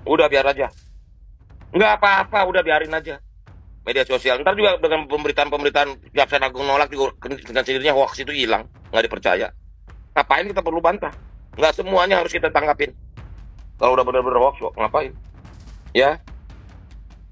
Udah biar aja. Nggak apa-apa, udah biarin aja. Media sosial. Ntar juga dengan pemberitaan-pemberitaan Jaksa Agung nolak juga dengan sendirinya hoax itu hilang. Nggak dipercaya. Ngapain kita perlu bantah? Nggak semuanya harus kita tanggapin. Kalau udah benar-benar hoax kok, ngapain? Ya.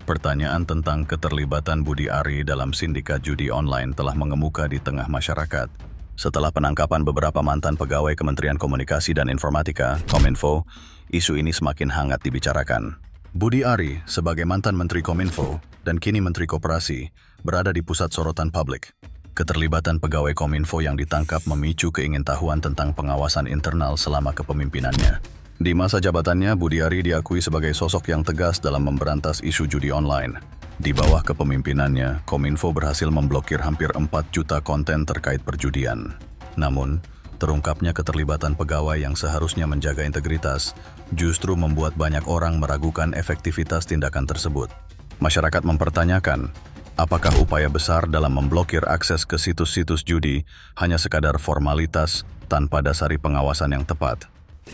Pertanyaan tentang keterlibatan Budi Ari dalam sindikat judi online telah mengemuka di tengah masyarakat. Setelah penangkapan beberapa mantan pegawai Kementerian Komunikasi dan Informatika, Kominfo, isu ini semakin hangat dibicarakan. Budi Ari, sebagai mantan Menteri Kominfo dan kini Menteri Koperasi, berada di pusat sorotan publik. Keterlibatan pegawai Kominfo yang ditangkap memicu keingintahuan tentang pengawasan internal selama kepemimpinannya. Di masa jabatannya, Budi Ari diakui sebagai sosok yang tegas dalam memberantas isu judi online. Di bawah kepemimpinannya, Kominfo berhasil memblokir hampir 4 juta konten terkait perjudian. Namun, terungkapnya keterlibatan pegawai yang seharusnya menjaga integritas justru membuat banyak orang meragukan efektivitas tindakan tersebut. Masyarakat mempertanyakan, apakah upaya besar dalam memblokir akses ke situs-situs judi hanya sekadar formalitas tanpa dasari pengawasan yang tepat?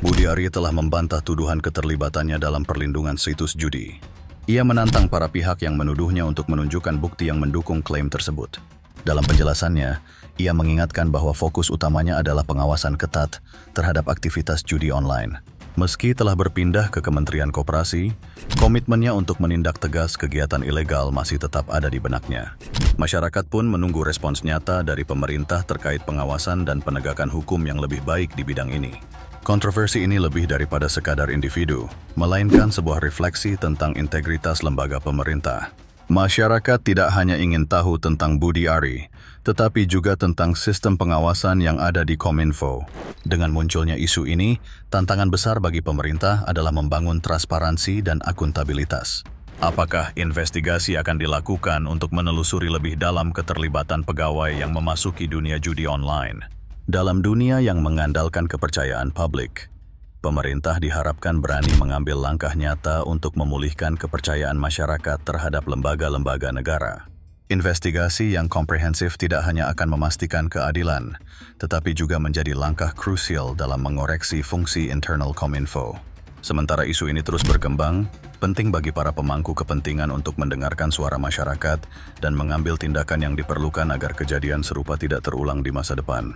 Budi Ari telah membantah tuduhan keterlibatannya dalam perlindungan situs judi. Ia menantang para pihak yang menuduhnya untuk menunjukkan bukti yang mendukung klaim tersebut. Dalam penjelasannya, ia mengingatkan bahwa fokus utamanya adalah pengawasan ketat terhadap aktivitas judi online. Meski telah berpindah ke Kementerian Koperasi, komitmennya untuk menindak tegas kegiatan ilegal masih tetap ada di benaknya. Masyarakat pun menunggu respons nyata dari pemerintah terkait pengawasan dan penegakan hukum yang lebih baik di bidang ini. Kontroversi ini lebih daripada sekadar individu, melainkan sebuah refleksi tentang integritas lembaga pemerintah. Masyarakat tidak hanya ingin tahu tentang Budi Ari, tetapi juga tentang sistem pengawasan yang ada di Kominfo. Dengan munculnya isu ini, tantangan besar bagi pemerintah adalah membangun transparansi dan akuntabilitas. Apakah investigasi akan dilakukan untuk menelusuri lebih dalam keterlibatan pegawai yang memasuki dunia judi online? Dalam dunia yang mengandalkan kepercayaan publik, pemerintah diharapkan berani mengambil langkah nyata untuk memulihkan kepercayaan masyarakat terhadap lembaga-lembaga negara. Investigasi yang komprehensif tidak hanya akan memastikan keadilan, tetapi juga menjadi langkah krusial dalam mengoreksi fungsi internal Kominfo. Sementara isu ini terus berkembang, penting bagi para pemangku kepentingan untuk mendengarkan suara masyarakat dan mengambil tindakan yang diperlukan agar kejadian serupa tidak terulang di masa depan.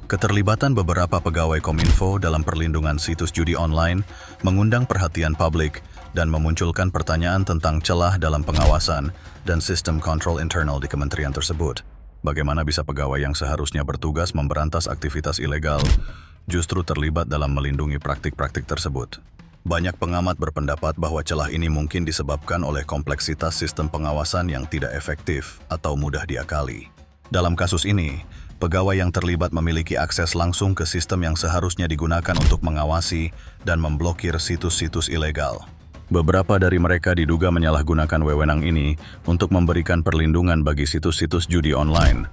Keterlibatan beberapa pegawai Kominfo dalam perlindungan situs judi online mengundang perhatian publik dan memunculkan pertanyaan tentang celah dalam pengawasan dan sistem kontrol internal di kementerian tersebut. Bagaimana bisa pegawai yang seharusnya bertugas memberantas aktivitas ilegal justru terlibat dalam melindungi praktik-praktik tersebut? Banyak pengamat berpendapat bahwa celah ini mungkin disebabkan oleh kompleksitas sistem pengawasan yang tidak efektif atau mudah diakali. Dalam kasus ini, pegawai yang terlibat memiliki akses langsung ke sistem yang seharusnya digunakan untuk mengawasi dan memblokir situs-situs ilegal. Beberapa dari mereka diduga menyalahgunakan wewenang ini untuk memberikan perlindungan bagi situs-situs judi online,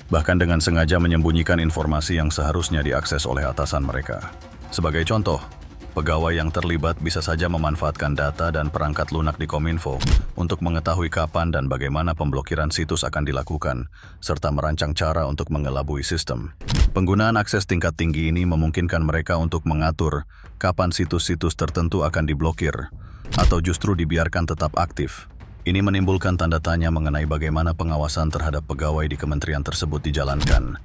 bahkan dengan sengaja menyembunyikan informasi yang seharusnya diakses oleh atasan mereka. Sebagai contoh, pegawai yang terlibat bisa saja memanfaatkan data dan perangkat lunak di Kominfo untuk mengetahui kapan dan bagaimana pemblokiran situs akan dilakukan, serta merancang cara untuk mengelabui sistem. Penggunaan akses tingkat tinggi ini memungkinkan mereka untuk mengatur kapan situs-situs tertentu akan diblokir, atau justru dibiarkan tetap aktif. Ini menimbulkan tanda tanya mengenai bagaimana pengawasan terhadap pegawai di kementerian tersebut dijalankan,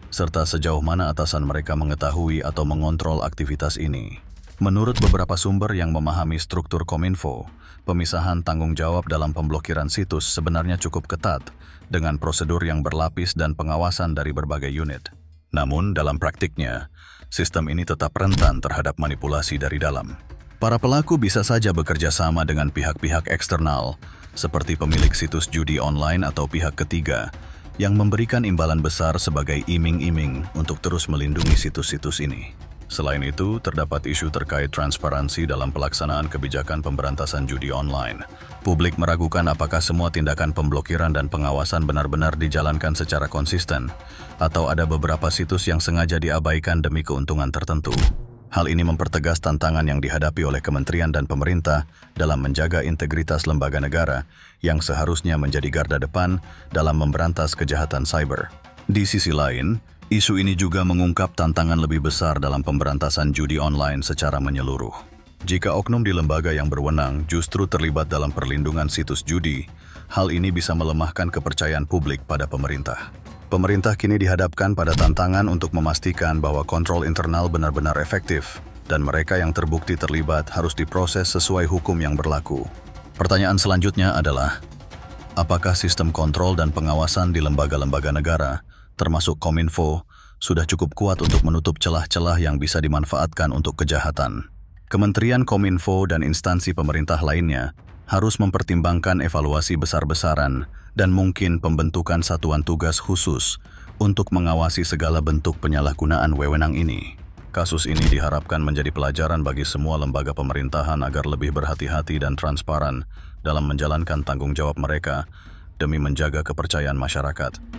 serta sejauh mana atasan mereka mengetahui atau mengontrol aktivitas ini. Menurut beberapa sumber yang memahami struktur Kominfo, pemisahan tanggung jawab dalam pemblokiran situs sebenarnya cukup ketat, dengan prosedur yang berlapis dan pengawasan dari berbagai unit. Namun, dalam praktiknya, sistem ini tetap rentan terhadap manipulasi dari dalam. Para pelaku bisa saja bekerja sama dengan pihak-pihak eksternal, seperti pemilik situs judi online atau pihak ketiga, yang memberikan imbalan besar sebagai iming-iming untuk terus melindungi situs-situs ini. Selain itu, terdapat isu terkait transparansi dalam pelaksanaan kebijakan pemberantasan judi online. Publik meragukan apakah semua tindakan pemblokiran dan pengawasan benar-benar dijalankan secara konsisten, atau ada beberapa situs yang sengaja diabaikan demi keuntungan tertentu. Hal ini mempertegas tantangan yang dihadapi oleh kementerian dan pemerintah dalam menjaga integritas lembaga negara yang seharusnya menjadi garda depan dalam memberantas kejahatan cyber. Di sisi lain, isu ini juga mengungkap tantangan lebih besar dalam pemberantasan judi online secara menyeluruh. Jika oknum di lembaga yang berwenang justru terlibat dalam perlindungan situs judi, hal ini bisa melemahkan kepercayaan publik pada pemerintah. Pemerintah kini dihadapkan pada tantangan untuk memastikan bahwa kontrol internal benar-benar efektif, dan mereka yang terbukti terlibat harus diproses sesuai hukum yang berlaku. Pertanyaan selanjutnya adalah, apakah sistem kontrol dan pengawasan di lembaga-lembaga negara, termasuk Kominfo, sudah cukup kuat untuk menutup celah-celah yang bisa dimanfaatkan untuk kejahatan? Kementerian Kominfo dan instansi pemerintah lainnya harus mempertimbangkan evaluasi besar-besaran dan mungkin pembentukan satuan tugas khusus untuk mengawasi segala bentuk penyalahgunaan wewenang ini. Kasus ini diharapkan menjadi pelajaran bagi semua lembaga pemerintahan agar lebih berhati-hati dan transparan dalam menjalankan tanggung jawab mereka demi menjaga kepercayaan masyarakat.